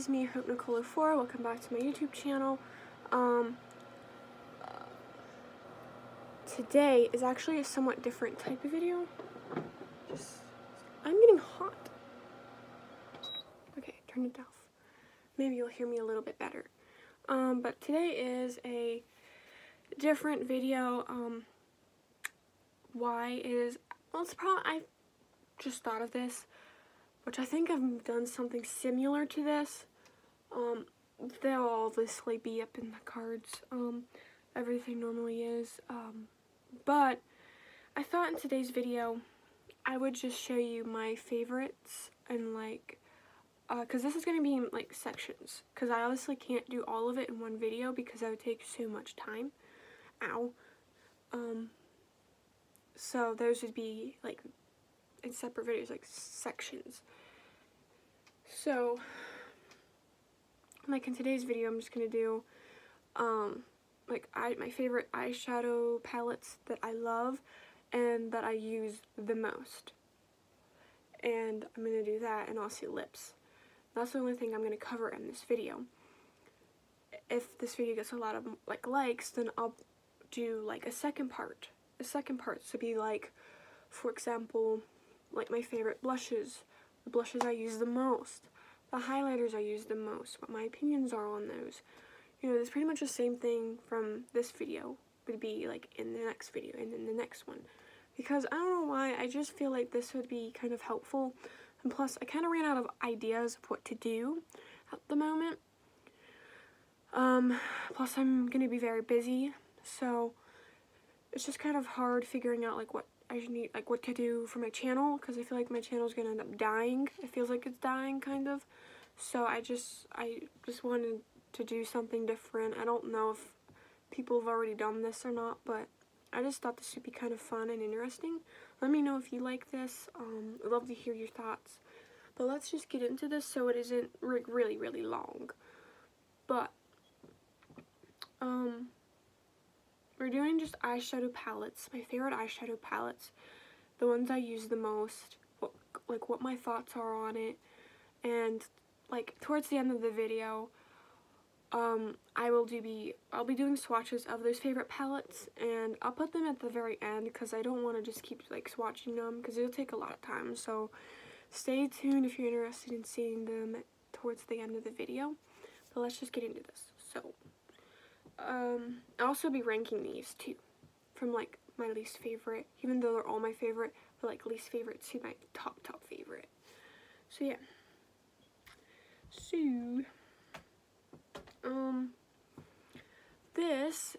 me, Hope Nicole 4. Welcome back to my YouTube channel. Today is actually a somewhat different type of video. I'm getting hot. Okay, turn it off. Maybe you'll hear me a little bit better. But today is a different video. I just thought of this, which I think I've done something similar to this. They'll obviously be up in the cards. Everything normally is. But I thought in today's video I would just show you my favorites and because this is going to be in sections, because I obviously can't do all of it in one video because that would take so much time. Ow. So those would be in separate videos, sections. So in today's video, I'm just gonna do my favorite eyeshadow palettes that I love and that I use the most. And I'm gonna do that, and also lips. That's the only thing I'm gonna cover in this video. If this video gets a lot of likes, then I'll do a second part. The second part to be for example, my favorite blushes, the blushes I use the most, the highlighters I use the most, what my opinions are on those. You know, it's pretty much the same thing from this video would be in the next video and then the next one. Because I don't know why, I just feel like this would be kind of helpful. And plus, I kind of ran out of ideas of what to do at the moment. Plus I'm going to be very busy, so it's just kind of hard figuring out what I need, what to do for my channel, because I feel like my channel is going to end up dying. It feels like it's dying, kind of. So I just wanted to do something different. I don't know if people have already done this or not, but I just thought this would be kind of fun and interesting. Let me know if you like this. I'd love to hear your thoughts. But let's just get into this so it isn't really, really long. But we're doing just eyeshadow palettes, my favorite eyeshadow palettes, the ones I use the most, what my thoughts are on it, and towards the end of the video, I'll be doing swatches of those favorite palettes, and I'll put them at the very end because I don't want to just keep swatching them because it'll take a lot of time. So stay tuned if you're interested in seeing them towards the end of the video. But let's just get into this. So I'll also be ranking these too, from my least favorite, even though they're all my favorite, but least favorite to my top favorite. So yeah. So this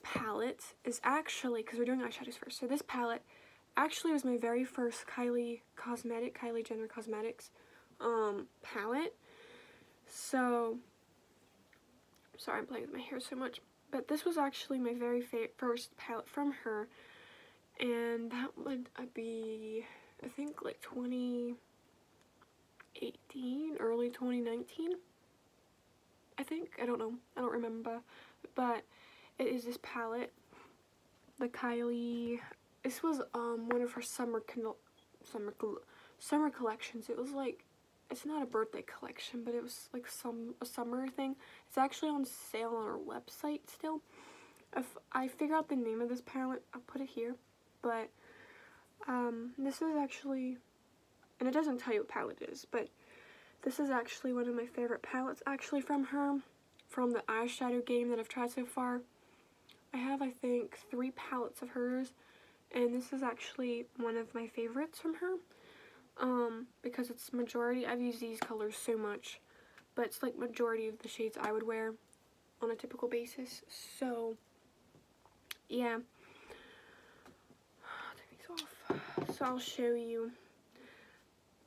palette is actually, because we're doing eyeshadows first, so this palette actually was my very first Kylie Jenner Cosmetics palette. So sorry, I'm playing with my hair so much, but this was actually my very first palette from her, and that would be, I think 2018, early 2019, I think. I don't know, I don't remember, but it is this palette, the Kylie. This was one of her summer collections. It was it's not a birthday collection, but it was a summer thing. It's actually on sale on our website still. If I figure out the name of this palette, I'll put it here. But this is actually, and it doesn't tell you what palette it is, but this is actually one of my favorite palettes actually from her, from the eyeshadow game that I've tried so far. I have, I think, 3 palettes of hers, and this is actually one of my favorites from her. Because it's majority, I've used these colors so much, but it's majority of the shades I would wear on a typical basis. So yeah, take these off. So I'll show you.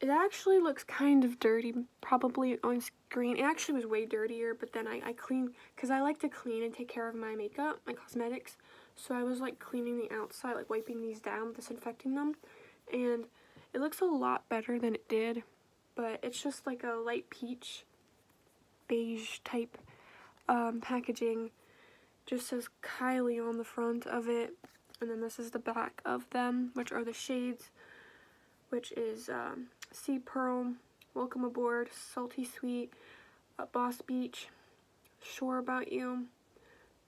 It actually looks kind of dirty probably on screen. It actually was way dirtier, but then I clean, because I like to clean and take care of my makeup, my cosmetics. So I was cleaning the outside, wiping these down, disinfecting them, and it looks a lot better than it did, but it's just a light peach, beige type packaging. Just says Kylie on the front of it, and then this is the back of them, which are the shades, which is Sea Pearl, Welcome Aboard, Salty Sweet, Boss Beach, Sure About You,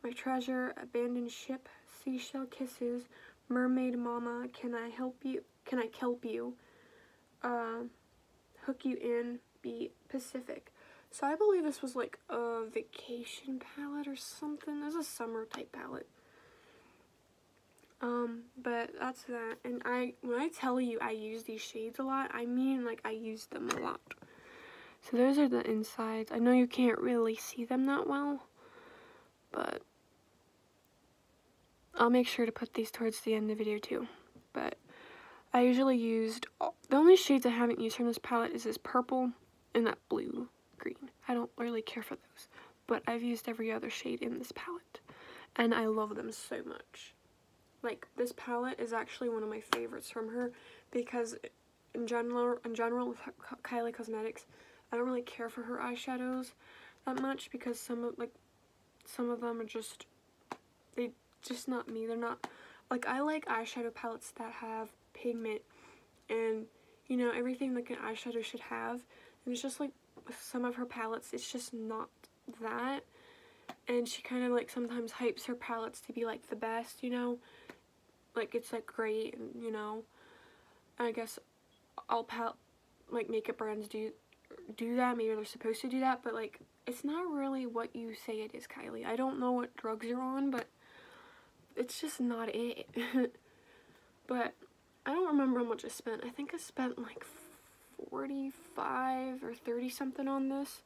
My Treasure, Abandoned Ship, Seashell Kisses, Mermaid Mama, Can I Help You, Can I Kelp You, Hook You In, Be Pacific. So I believe this was like a vacation palette or something. It was a summer type palette. But that's that. And when I tell you I use these shades a lot, I mean like I use them a lot. So those are the insides. I know you can't really see them that well, but I'll make sure to put these towards the end of the video too. But I usually used, the only shades I haven't used from this palette is this purple and that blue green. I don't really care for those, but I've used every other shade in this palette, and I love them so much. Like, this palette is actually one of my favorites from her, because in general with Kylie Cosmetics, I don't really care for her eyeshadows that much, because some of them are just not me. They're not, like, I like eyeshadow palettes that have pigment and, you know, everything like an eyeshadow should have, and it's just like with some of her palettes, it's just not that. And she kind of like sometimes hypes her palettes to be like the best, you know, like it's like great, and you know, I guess all like makeup brands do that. Maybe they're supposed to do that, but like it's not really what you say it is, Kylie. I don't know what drugs you're on, but it's just not it. But I don't remember how much I spent. I think I spent like 45 or 30 something on this.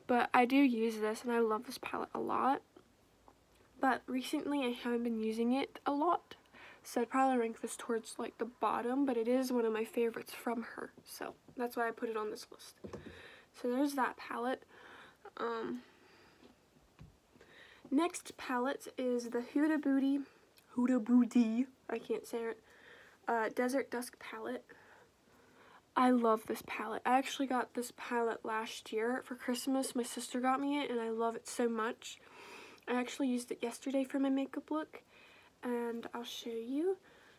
But I do use this, and I love this palette a lot. But recently I haven't been using it a lot, so I'd probably rank this towards like the bottom, but it is one of my favorites from her, so that's why I put it on this list. So there's that palette. Next palette is the Huda Beauty, I can't say it, Desert Dusk palette. I love this palette. I actually got this palette last year for Christmas. My sister got me it, and I love it so much. I actually used it yesterday for my makeup look, and I'll show you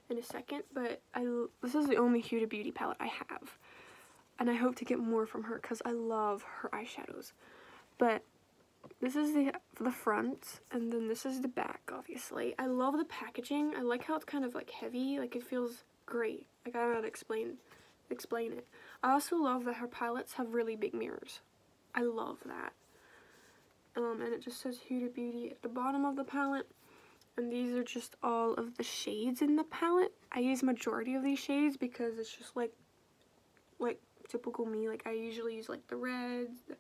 in a second, but this is the only Huda Beauty palette I have, and I hope to get more from her because I love her eyeshadows. But this is the front, and then this is the back, obviously. I love the packaging. I like how it's kind of like heavy, like it feels great. Like I don't know how to explain it. I also love that her palettes have really big mirrors. I love that. And it just says Huda Beauty at the bottom of the palette. And these are just all of the shades in the palette. I use majority of these shades because it's just like typical me. Like I usually use like the reds, the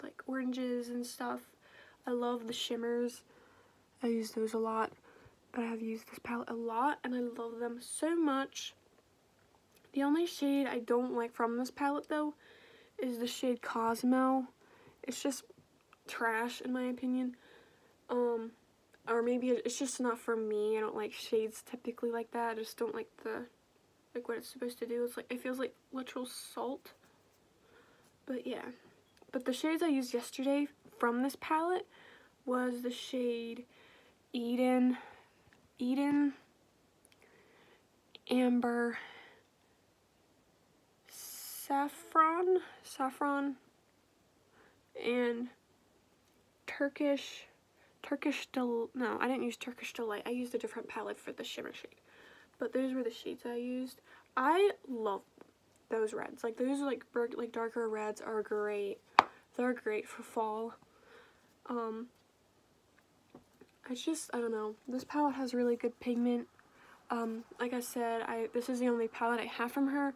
like oranges and stuff. I love the shimmers. I use those a lot. But I have used this palette a lot, and I love them so much. The only shade I don't like from this palette, though, is the shade Cosmo. It's just trash, in my opinion. Or maybe it's just not for me. I don't like shades typically like that. I just don't like what it's supposed to do. It's like, it feels like literal salt. But yeah. But the shades I used yesterday from this palette was the shade Eden, Amber, Saffron, and no, I didn't use Turkish Delight. I used a different palette for the shimmer shade. But those were the shades I used. I love those reds. Like those like darker reds are great. They're great for fall. I don't know. This palette has really good pigment. Like I said, this is the only palette I have from her,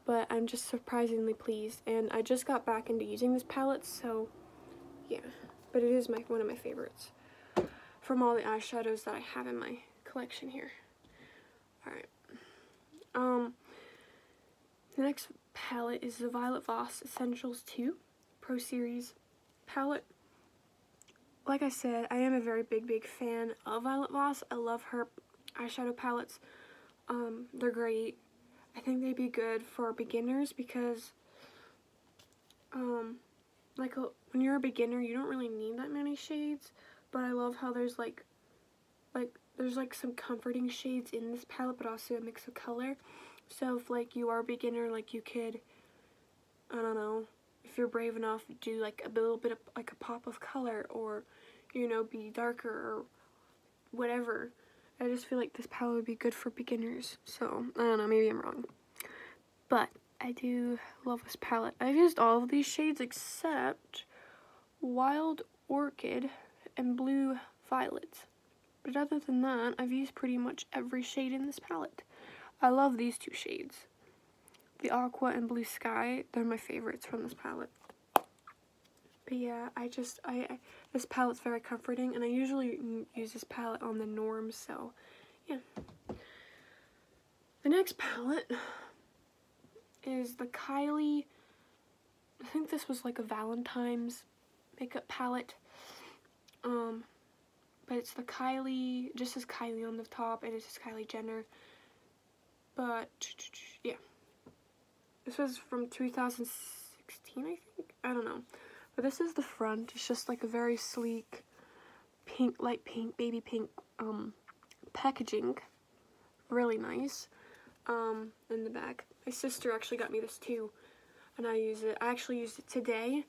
but I'm just surprisingly pleased. And I just got back into using this palette, so yeah. But it is one of my favorites from all the eyeshadows that I have in my collection here. Alright. The next palette is the Violet Voss Essentials 2 Pro Series palette. Like I said, I am a very big fan of Violet Voss. I love her eyeshadow palettes. They're great. I think they'd be good for beginners because, when you're a beginner, you don't really need that many shades. But I love how there's there's some comforting shades in this palette, but also a mix of color. So if you are a beginner, you could, I don't know, if you're brave enough, do like a little bit of like a pop of color, or you know, be darker or whatever. I just feel like this palette would be good for beginners. So I don't know, maybe I'm wrong, but I do love this palette. I've used all of these shades except Wild Orchid and Blue Violet. But other than that, I've used pretty much every shade in this palette. I love these two shades. The Aqua and Blue Sky, they're my favorites from this palette. But yeah, this palette's very comforting, and I usually use this palette on the norms, so yeah. The next palette is the Kylie, I think this was like a Valentine's makeup palette. But it's the Kylie, just as Kylie on the top, and it says Kylie Jenner. But yeah, this was from 2016, I think. I don't know. But this is the front. It's just like a very sleek, pink, light pink, baby pink packaging. Really nice. In the back. My sister actually got me this too, and I use it. I actually used it today.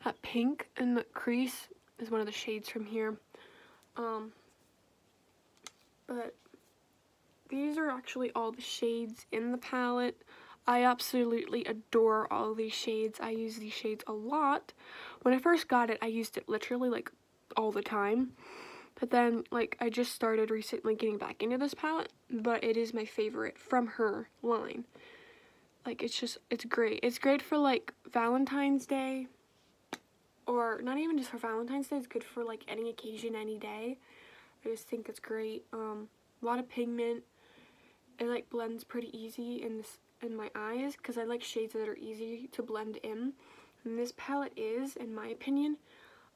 That pink in the crease is one of the shades from here. But these are actually all the shades in the palette. I absolutely adore all of these shades. I use these shades a lot. When I first got it, I used it literally like all the time. But then like I just started recently getting back into this palette, but it is my favorite from her line. Like it's great. It's great for like Valentine's Day, or not even just for Valentine's Day. It's good for like any occasion, any day. I just think it's great. A lot of pigment. It like blends pretty easy in my eyes, because I like shades that are easy to blend in. And this palette is, in my opinion.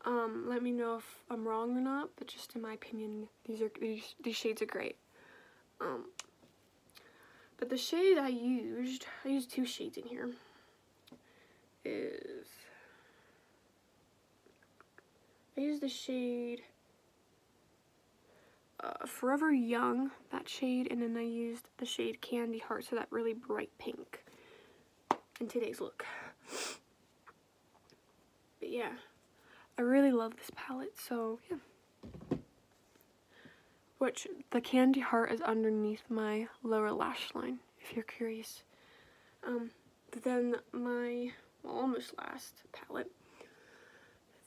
Let me know if I'm wrong or not, but just in my opinion, these shades are great. But the shade I used two shades in here. I used the shade Forever Young, that shade, and then I used the shade Candy Heart, so that really bright pink in today's look. But yeah, I really love this palette, so yeah. Which, the Candy Heart is underneath my lower lash line, if you're curious. But then my, almost last palette.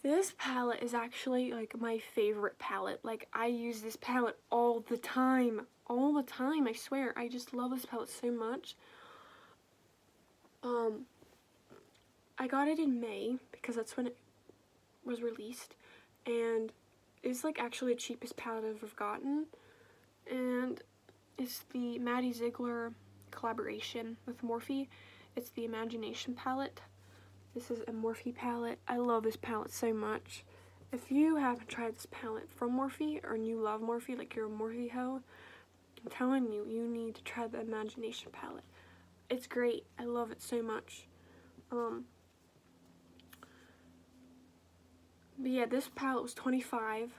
This palette is actually, like, my favorite palette. Like, I use this palette all the time. All the time, I swear. I just love this palette so much. I got it in May, because that's when it was released. And it's, like, actually the cheapest palette I've ever gotten. And it's the Maddie Ziegler collaboration with Morphe. It's the Imagination palette. This is a Morphe palette. I love this palette so much. If you haven't tried this palette from Morphe, or you love Morphe, like you're a Morphe hoe, I'm telling you, you need to try the Imagination palette. It's great. I love it so much. But yeah, this palette was $25.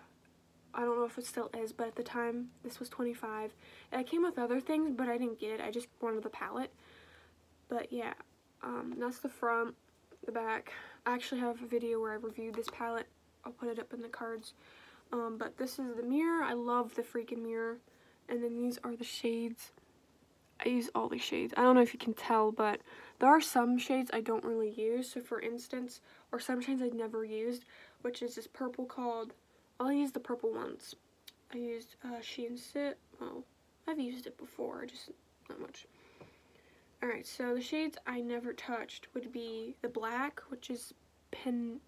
I don't know if it still is, but at the time, this was $25. And it came with other things, but I didn't get it. I just wanted the palette. But yeah, that's the front. The back. I actually have a video where I reviewed this palette. I'll put it up in the cards. But this is the mirror. I love the freaking mirror. And then these are the shades. I use all these shades. I don't know if you can tell, but there are some shades I don't really use. So for instance, or some shades I've never used, which is this purple called, I'll use the purple ones. I used Sheen Sit. Well, I've used it before, just not much. Alright, so the shades I never touched would be the black, which is Pantera,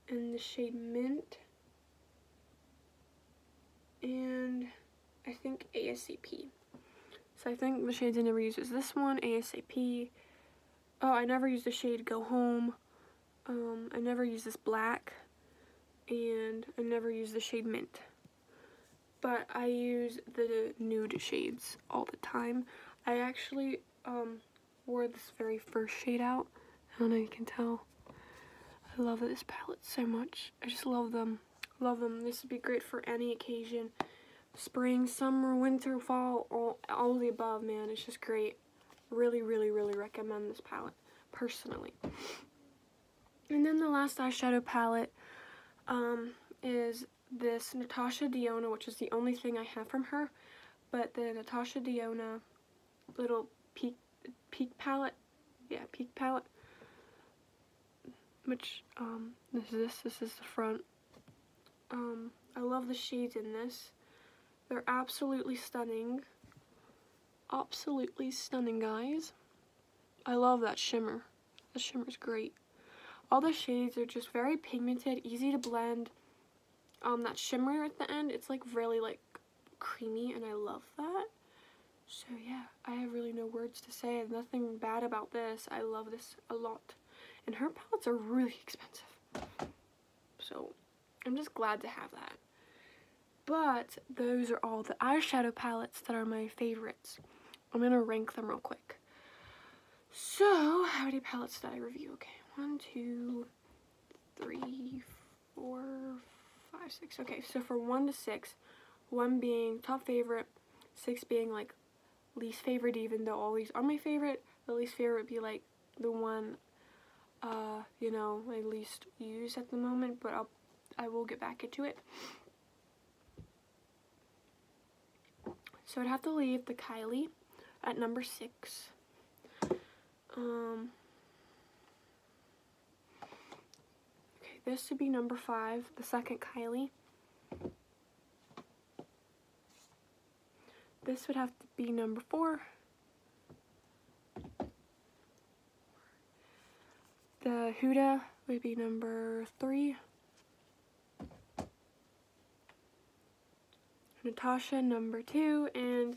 and the shade Mint, and I think ASAP. So I think the shades I never use is this one, ASAP. Oh, I never used the shade Go Home. I never used this black, and I never used the shade Mint. But I use the nude shades all the time. I actually wore this very first shade out. I don't know if you can tell. I love this palette so much. I just love them. Love them. This would be great for any occasion. Spring, summer, winter, fall, all of the above, man. It's just great. Really, really, really recommend this palette. personally. And then the last eyeshadow palette is this Natasha Denona, which is the only thing I have from her. But the Natasha Denona little Peak palette. Yeah, Peak palette. Which, this is the front. I love the shades in this. They're absolutely stunning. Absolutely stunning, guys. I love that shimmer. The shimmer's great. All the shades are just very pigmented, easy to blend. That shimmer at the end, it's like really like creamy, and I love that. So yeah, I have really no words to say. Nothing bad about this. I love this a lot. And her palettes are really expensive. So I'm just glad to have that. But those are all the eyeshadow palettes that are my favorites. I'm going to rank them real quick. So, how many palettes did I review? Okay, 1, 2, 3, 4, 5, 6. Okay, so for 1 to 6, 1 being top favorite, 6 being like least favorite, even though all these are my favorite. The least favorite would be like the one, you know, I least use at the moment, but I will get back into it. So I'd have to leave the Kylie at number 6. Okay, this would be number 5, the second Kylie. This would have to be number 4. The Huda would be number 3. Natasha, number 2. And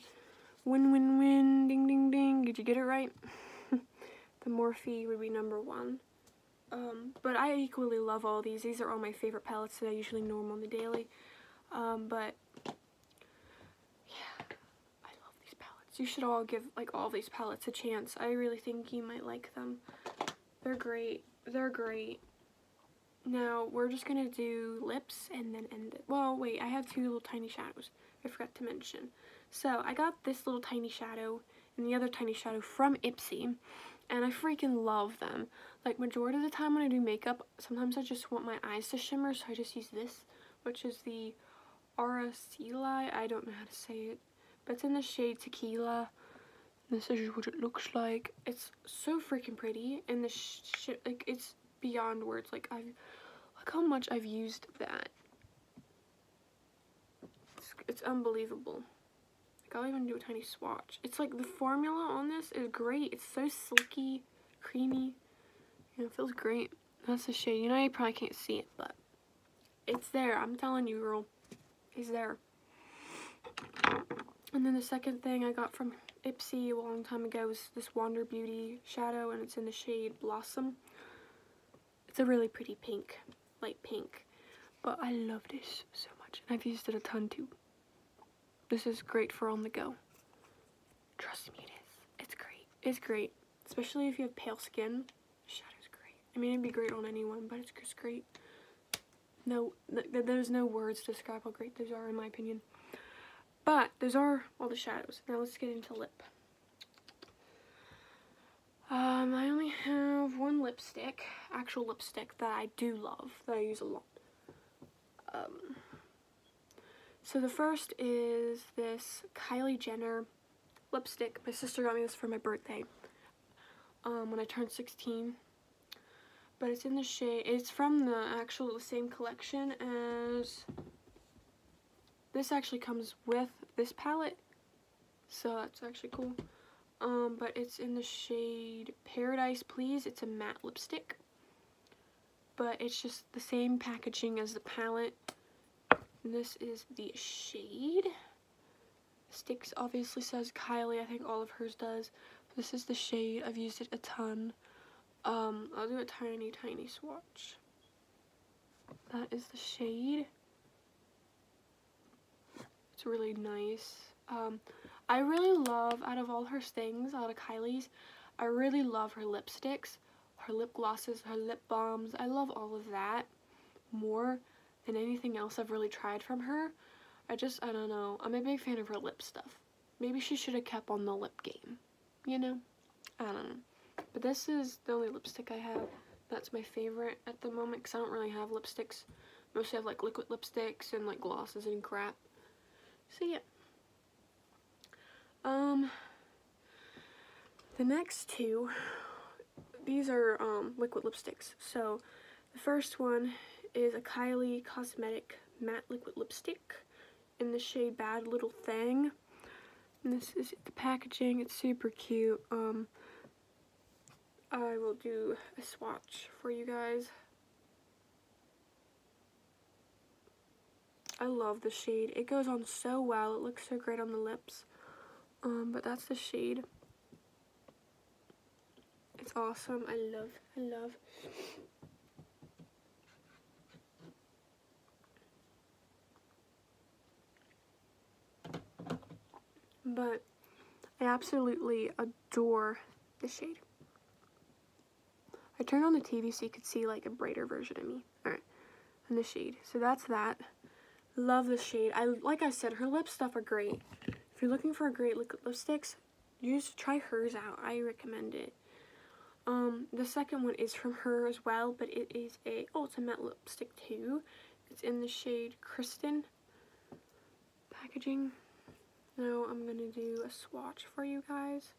win, ding, ding, ding. Did you get it right? The Morphe would be number 1. But I equally love all these. These are all my favorite palettes that I usually norm on the daily. But yeah, I love these palettes. You should all give like all these palettes a chance. I really think you might like them. They're great. They're great. Now we're just gonna do lips and then end it. Well, wait, I have 2 little tiny shadows I forgot to mention. So I got this little tiny shadow and the other tiny shadow from Ipsy, and I freaking love them. Like, majority of the time when I do makeup, sometimes I just want my eyes to shimmer, so I just use this, which is the Araceli. I don't know how to say it, but it's in the shade Tequila. This is what it looks like. It's so freaking pretty, and the like, it's beyond words. Like, look how much I've used that. It's unbelievable. Like, I'll even do a tiny swatch. It's like the formula on this is great. It's so silky, creamy. You know, it feels great. That's the shade. You know, you probably can't see it, but it's there. I'm telling you, girl. It's there. And then the second thing I got from Ipsy a long time ago was this Wander Beauty shadow, and it's in the shade Blossom. It's a really pretty pink, light pink. But I love this so much, and I've used it a ton too. This is great for on the go. Trust me, it is. It's great. It's great. Especially if you have pale skin. The shadow's great. I mean, it'd be great on anyone, but it's just great. No, there's no words to describe how great those are, in my opinion. But those are all the shadows. Now let's get into lip. I only have 1 lipstick, actual lipstick, that I do love, that I use a lot. So the first is this Kylie Jenner lipstick. My sister got me this for my birthday when I turned 16. But it's in the shade, it's from the same collection as, this actually comes with this palette, so that's actually cool. But it's in the shade Paradise Please. It's a matte lipstick, but it's just the same packaging as the palette. And this is the shade. Sticks obviously says Kylie. I think all of hers does. This is the shade. I've used it a ton. I'll do a tiny, tiny swatch. That is the shade. It's really nice. I really love, out of all her things, out of Kylie's, I really love her lipsticks, her lip glosses, her lip balms. I love all of that more than anything else I've really tried from her. I don't know. I'm a big fan of her lip stuff. Maybe she should have kept on the lip game, you know? I don't know. But this is the only lipstick I have. That's my favorite at the moment because I don't really have lipsticks. Mostly have like liquid lipsticks and like glosses and crap. So yeah. The next two, these are liquid lipsticks. So the first one is a Kylie Cosmetic Matte Liquid Lipstick in the shade Bad Little Thing. And this is the packaging. It's super cute. I will do a swatch for you guys. I love the shade. It goes on so well. It looks so great on the lips. But that's the shade. It's awesome. I love. But I absolutely adore the shade. I turned on the TV so you could see like a brighter version of me. Alright, and the shade. So that's that. Love the shade. Like I said, her lip stuff are great. If you're looking for a great liquid lipsticks, you just try hers out. I recommend it. The second one is from her as well, but it is a ultimate lipstick too. It's in the shade Kristen. Packaging. Now I'm gonna do a swatch for you guys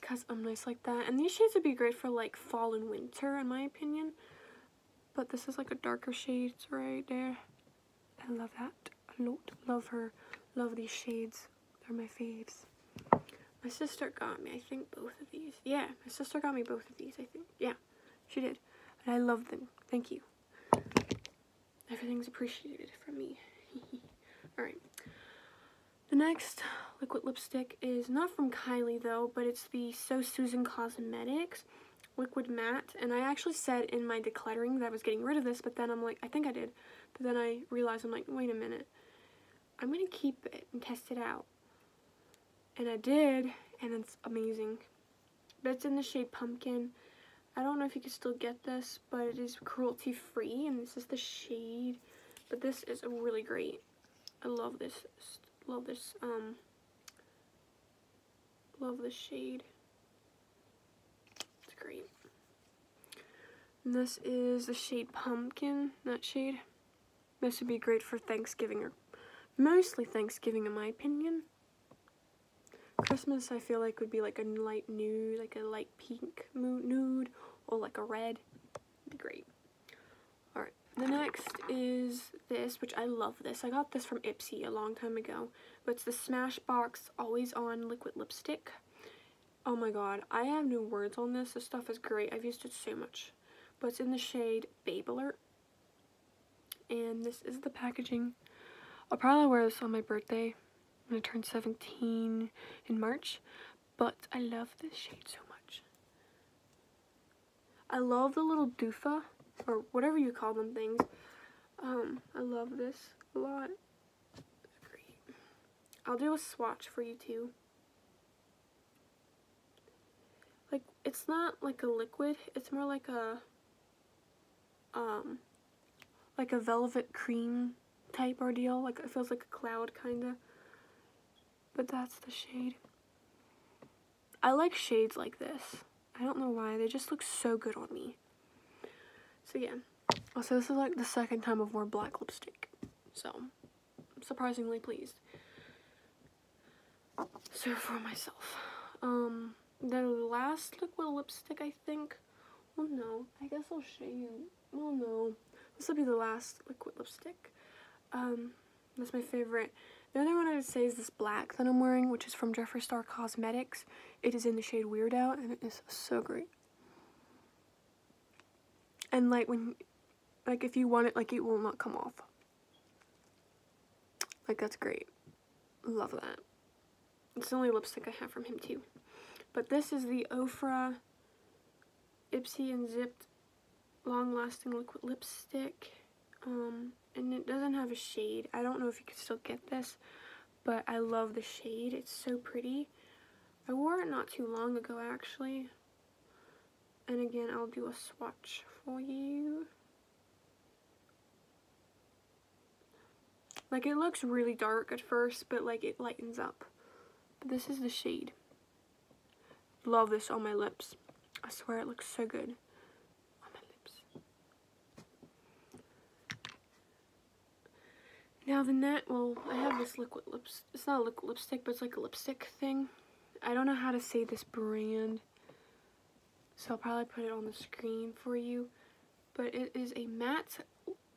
because I'm nice like that. And these shades would be great for like fall and winter in my opinion. But this is like a darker shade right there. I love that a lot. Love her. Love these shades. They're my faves. My sister got me, I think, both of these. Yeah, my sister got me both of these, I think. Yeah, she did. And I love them. Thank you. Everything's appreciated from me. Alright. The next liquid lipstick is not from Kylie, though, but it's the So Susan Cosmetics Liquid Matte. And I actually said in my decluttering that I was getting rid of this, but then I'm like, I think I did. But then I realized, I'm like, wait a minute. I'm going to keep it and test it out. And I did, and it's amazing. But it's in the shade Pumpkin. I don't know if you can still get this, but it is cruelty free, and this is the shade. But this is really great. I love this. Love this. Love this shade. It's great. And this is the shade Pumpkin. That shade. This would be great for Thanksgiving, or mostly Thanksgiving, in my opinion. Christmas, I feel like, would be like a light nude, like a light pink nude, or like a red. It'd be great. Alright, the next is this, which I love this. I got this from Ipsy a long time ago, but it's the Smashbox Always On Liquid Lipstick. Oh my god, I have no words on this. This stuff is great. I've used it so much. But it's in the shade Babe Alert. And this is the packaging. I'll probably wear this on my birthday. I'm going to turn 17 in March, but I love this shade so much. I love the little doofah, or whatever you call them things. I love this a lot. Great. I'll do a swatch for you too. Like, it's not like a liquid, it's more like a velvet cream type ordeal. Like, it feels like a cloud kinda. But that's the shade. I like shades like this. I don't know why. They just look so good on me. So yeah. Also, this is like the second time I've worn black lipstick. So, I'm surprisingly pleased. So, for myself. The last liquid lipstick, I think. Well, no. I guess I'll show you. Well, no. This will be the last liquid lipstick. That's my favorite. The other one I would say is this black that I'm wearing, which is from Jeffree Star Cosmetics. It is in the shade Weird Out, and it is so great. And like if you want it, like, it will not come off. Like, that's great. Love that. It's the only lipstick I have from him too. But this is the Ofra Ipsy and Zipped Long Lasting Liquid Lipstick. And it doesn't have a shade. I don't know if you can still get this, but I love the shade. It's so pretty. I wore it not too long ago, actually. And again, I'll do a swatch for you. Like, it looks really dark at first, but like, it lightens up. But this is the shade. love this on my lips. I swear it looks so good on my lips. Now I have this liquid lips. It's not a liquid lipstick, but it's like a lipstick thing. I don't know how to say this brand, so I'll probably put it on the screen for you. But it is a matte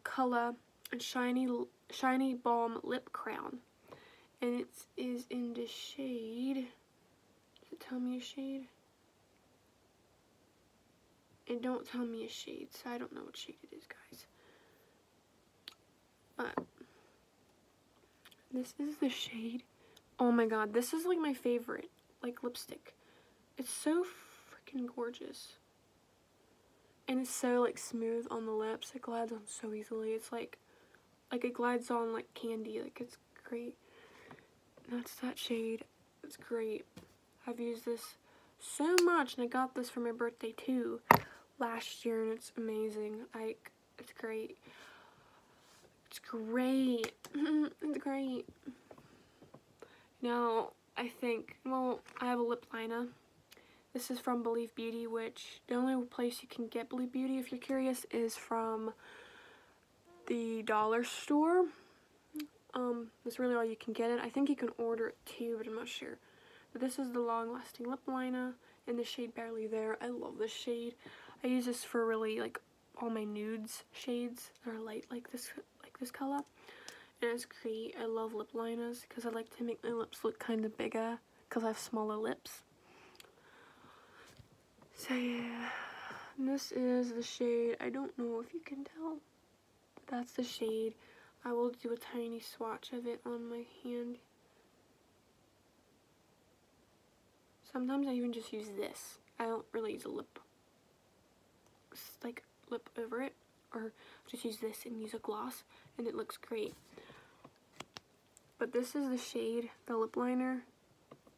color and shiny balm lip crown, and it is in the shade. Does it tell me a shade? It don't tell me a shade, so I don't know what shade it is, guys. But this is the shade. Oh my god, this is like my favorite, like, lipstick. It's so freaking gorgeous. And it's so like smooth on the lips. It glides on so easily. It's like it glides on like candy. Like, it's great. That's that shade. It's great. I've used this so much, and I got this for my birthday too last year, and it's amazing. Like, it's great. It's great. It's great. Now, I think, well, I have a lip liner. This is from Believe Beauty, which the only place you can get Believe Beauty, if you're curious, is from the dollar store. That's really all you can get it. I think you can order it too, but I'm not sure. But this is the Long Lasting Lip Liner in the shade Barely There. I love this shade. I use this for really, like, all my nudes shades that are light like this color. And it's great. I love lip liners because I like to make my lips look kind of bigger because I have smaller lips. So yeah, this is the shade. I don't know if you can tell, but that's the shade. I will do a tiny swatch of it on my hand. Sometimes I even just use this. I don't really use a lip over it, or just use this and use a gloss, and it looks great. But this is the shade, the lip liner.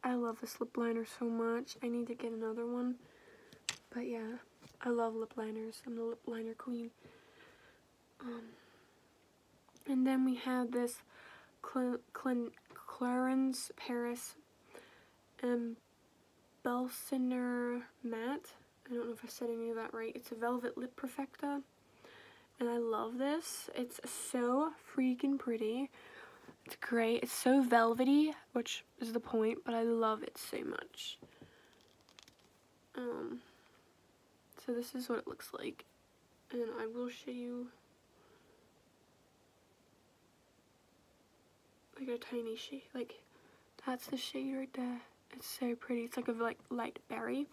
I love this lip liner so much. I need to get another one. But yeah, I love lip liners. I'm the lip liner queen. And then we have this Clarins Paris Belsinner Matte. I don't know if I said any of that right. It's a velvet lip perfector. And I love this. It's so freaking pretty. It's great. It's so velvety, which is the point, but I love it so much. So this is what it looks like, and I will show you like a tiny shade. Like, that's the shade right there. It's so pretty. It's like a light berry.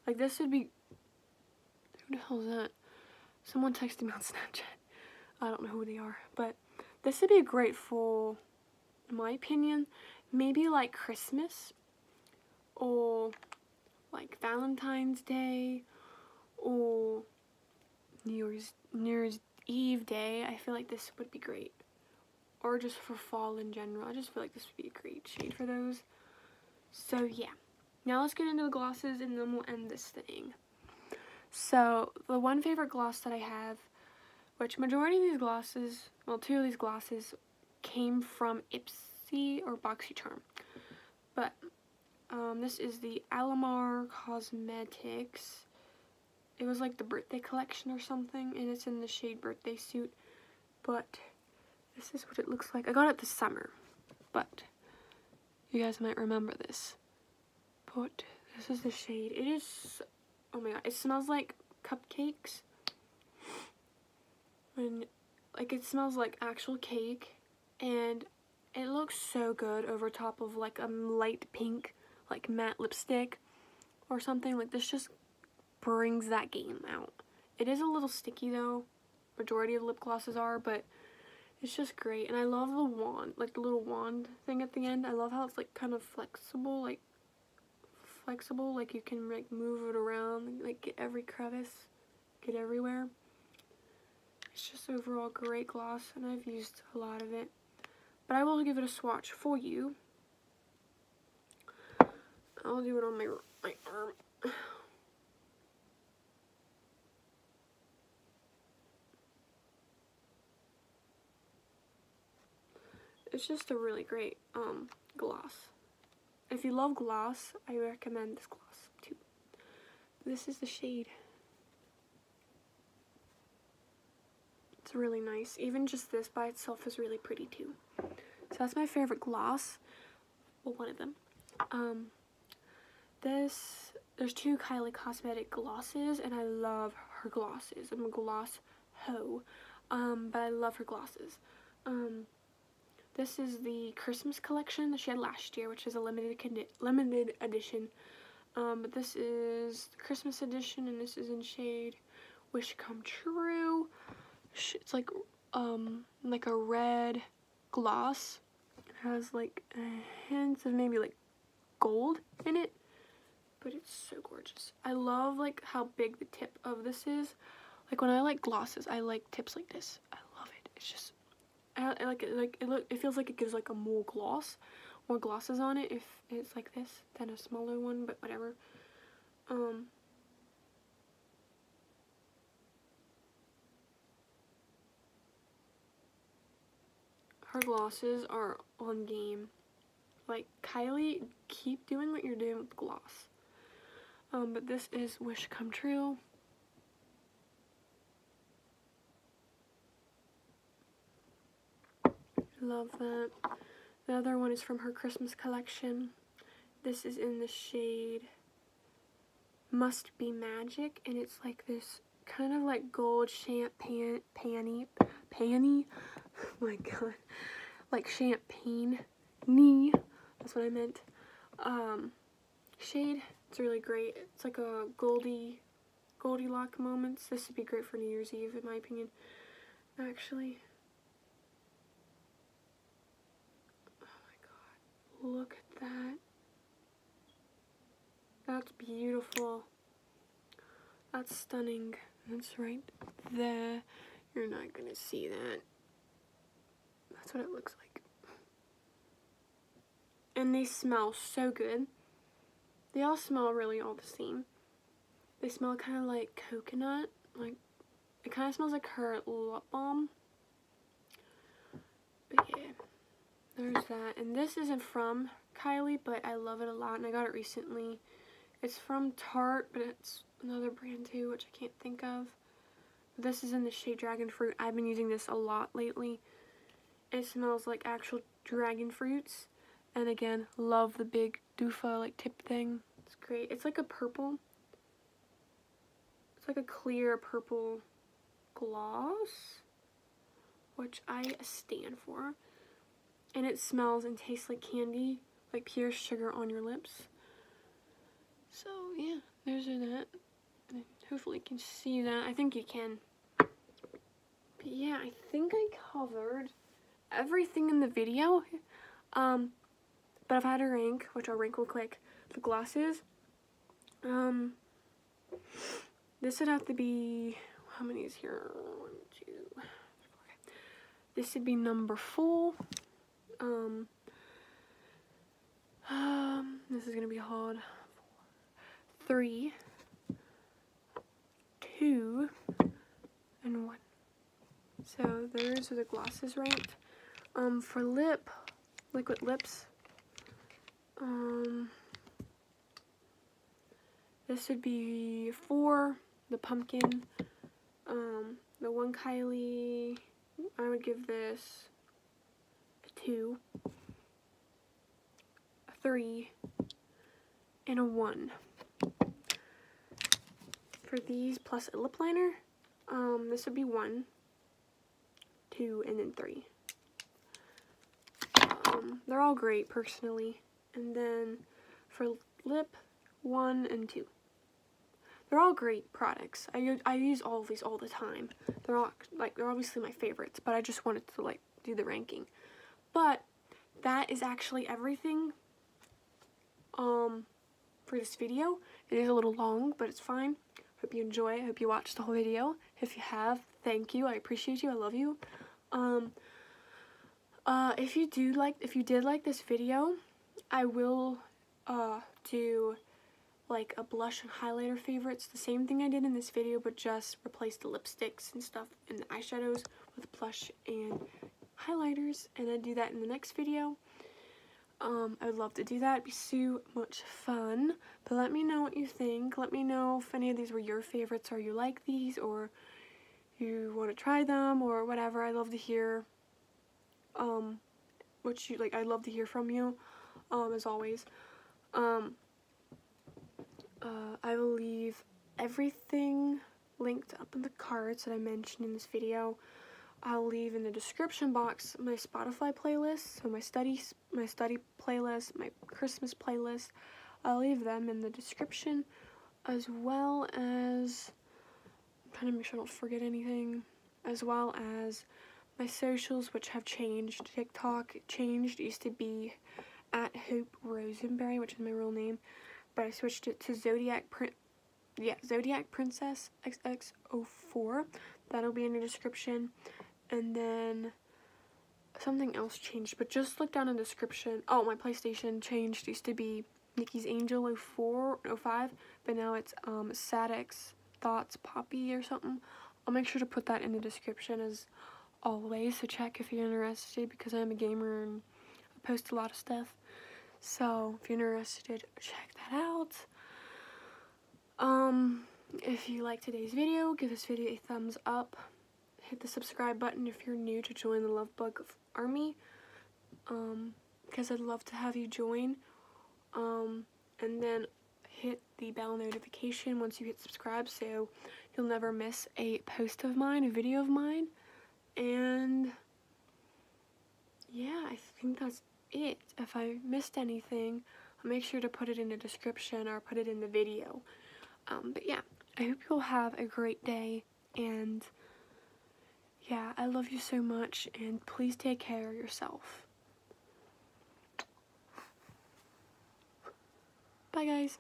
Like, this would be, who the hell is that? Someone texted me on Snapchat. I don't know who they are, but this would be great for, in my opinion, maybe like Christmas or like Valentine's Day or New Year's Eve day. I feel like this would be great. Or just for fall in general. I just feel like this would be a great shade for those. So yeah. Now let's get into the glosses, and then we'll end this thing. So the one favorite gloss that I have, which majority of these glosses, well, 2 of these glosses came from Ipsy or BoxyCharm. But this is the Alamar Cosmetics. It was like the birthday collection or something, and it's in the shade Birthday Suit. But this is what it looks like. I got it this summer, but you guys might remember this. But this is the shade. It is, oh my god, it smells like cupcakes. And like, it smells like actual cake, and it looks so good over top of like a light pink, like matte lipstick or something. Like, this just brings that game out. It is a little sticky though. Majority of lip glosses are, but it's just great. And I love the wand, like the little wand thing at the end. I love how it's like kind of flexible, like you can like move it around, like get every crevice, get everywhere. It's just overall great gloss, and I've used a lot of it. But I will give it a swatch for you. I'll do it on my arm. It's just a really great gloss. If you love gloss, I recommend this gloss too. this is the shade. It's really nice. Even just this by itself is really pretty too. So that's my favorite gloss. Well, one of them. There's two Kylie Cosmetic glosses, and I love her glosses. I'm a gloss hoe, but I love her glosses. This is the Christmas collection that she had last year, which is a limited edition. But this is the Christmas edition, and this is in shade Wish Come True. It's like a red gloss. It has like a hint of maybe like gold in it, but it's so gorgeous. I love like how big the tip of this is. Like when I like glosses, I like tips like this. I love it. It's just I like it. Like it feels like it gives like a more glosses on it if it's like this than a smaller one, but whatever. Her glosses are on game. Like, Kylie, keep doing what you're doing with gloss. But this is Wish Come True. Love that. The other one is from her Christmas collection. This is in the shade Must Be Magic, and it's like this kind of like gold champagne panny. Oh my god. Like champagne knee. That's what I meant. Shade. It's really great. It's like a Goldilocks moments. This would be great for New Year's Eve, in my opinion. Actually. Oh my god. Look at that. That's beautiful. That's stunning. That's right there. You're not gonna see that. That's what it looks like. And they smell so good. They all smell really all the same. They smell kind of like coconut. Like, it kind of smells like her lip balm. But yeah, there's that. And this isn't from Kylie, but I love it a lot, and I got it recently. It's from Tarte, but it's another brand too, which I can't think of. This is in the shade Dragon Fruit. I've been using this a lot lately. It smells like actual dragon fruits. And again, love the big doofah like tip thing. It's great. It's like a purple. It's like a clear purple gloss, which I stand for. And it smells and tastes like candy, like pure sugar on your lips. So yeah, there's that. And hopefully you can see that. I think you can. But yeah, I think I covered everything in the video. But if I had to rank, which I'll rank real quick, the glosses, this would have to be, how many is here? 1, 2, 3, 4. This would be number 4. This is gonna be hard. 4, 3, 2, and 1. So those are the glosses ranked. For liquid lips, this would be 4, the pumpkin. The one Kylie, I would give this a 2, a 3, and a 1. For these plus a lip liner, this would be 1, 2, and then 3. They're all great personally. And then for lip, 1 and 2. They're all great products. I use all of these all the time. They're obviously my favorites, but I just wanted to like do the ranking. But that is actually everything for this video. It is a little long, but it's fine. Hope you enjoy it. Hope you watched the whole video. If you have, thank you. I appreciate you. I love you. If you did like this video, I will do like a blush and highlighter favorites, the same thing I did in this video, but just replace the lipsticks and stuff and the eyeshadows with blush and highlighters, and I do that in the next video. I would love to do that. It'd be so much fun. But let me know what you think. Let me know if any of these were your favorites, or you like these, or you want to try them, or whatever. I'd love to hear what you like. I'd love to hear from you, as always. I will leave everything linked up in the cards that I mentioned in this video. I'll leave in the description box my Spotify playlist, so my study playlist, my Christmas playlist. I'll leave them in the description, as well as, I'm trying to make sure I don't forget anything, as well as my socials, which have changed. TikTok changed. It used to be at Hope Rosenberry, which is my real name, but I switched it to Zodiac Princess XX04. That'll be in the description. And then something else changed, but just look down in the description. Oh, my PlayStation changed. It used to be Nikki's Angel 05, but now it's sadxthoughtspapi or something. I'll make sure to put that in the description as always, so check if you're interested, because I'm a gamer and I post a lot of stuff. So if you're interested, check that out. If you like today's video, give this video a thumbs up. Hit the subscribe button if you're new to join the Luvbug army, because I'd love to have you join. And then hit the bell notification once you hit subscribe, so you'll never miss a post of mine, a video of mine. And yeah, I think that's it. If I missed anything, I'll make sure to put it in the description or put it in the video. But yeah, I hope you'll have a great day, and yeah, I love you so much, and please take care of yourself. Bye, guys.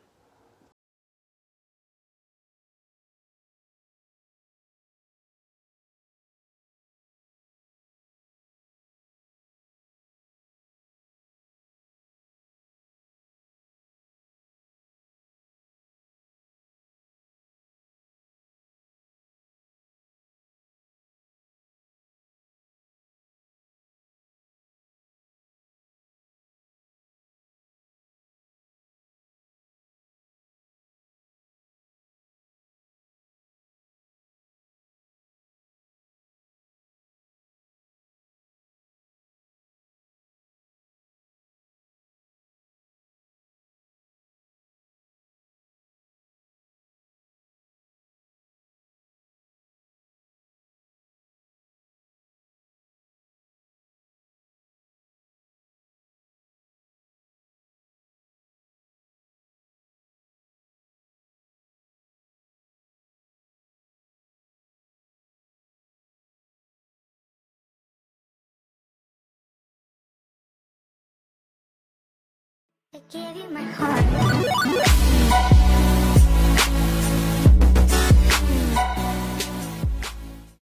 I gave you my heart.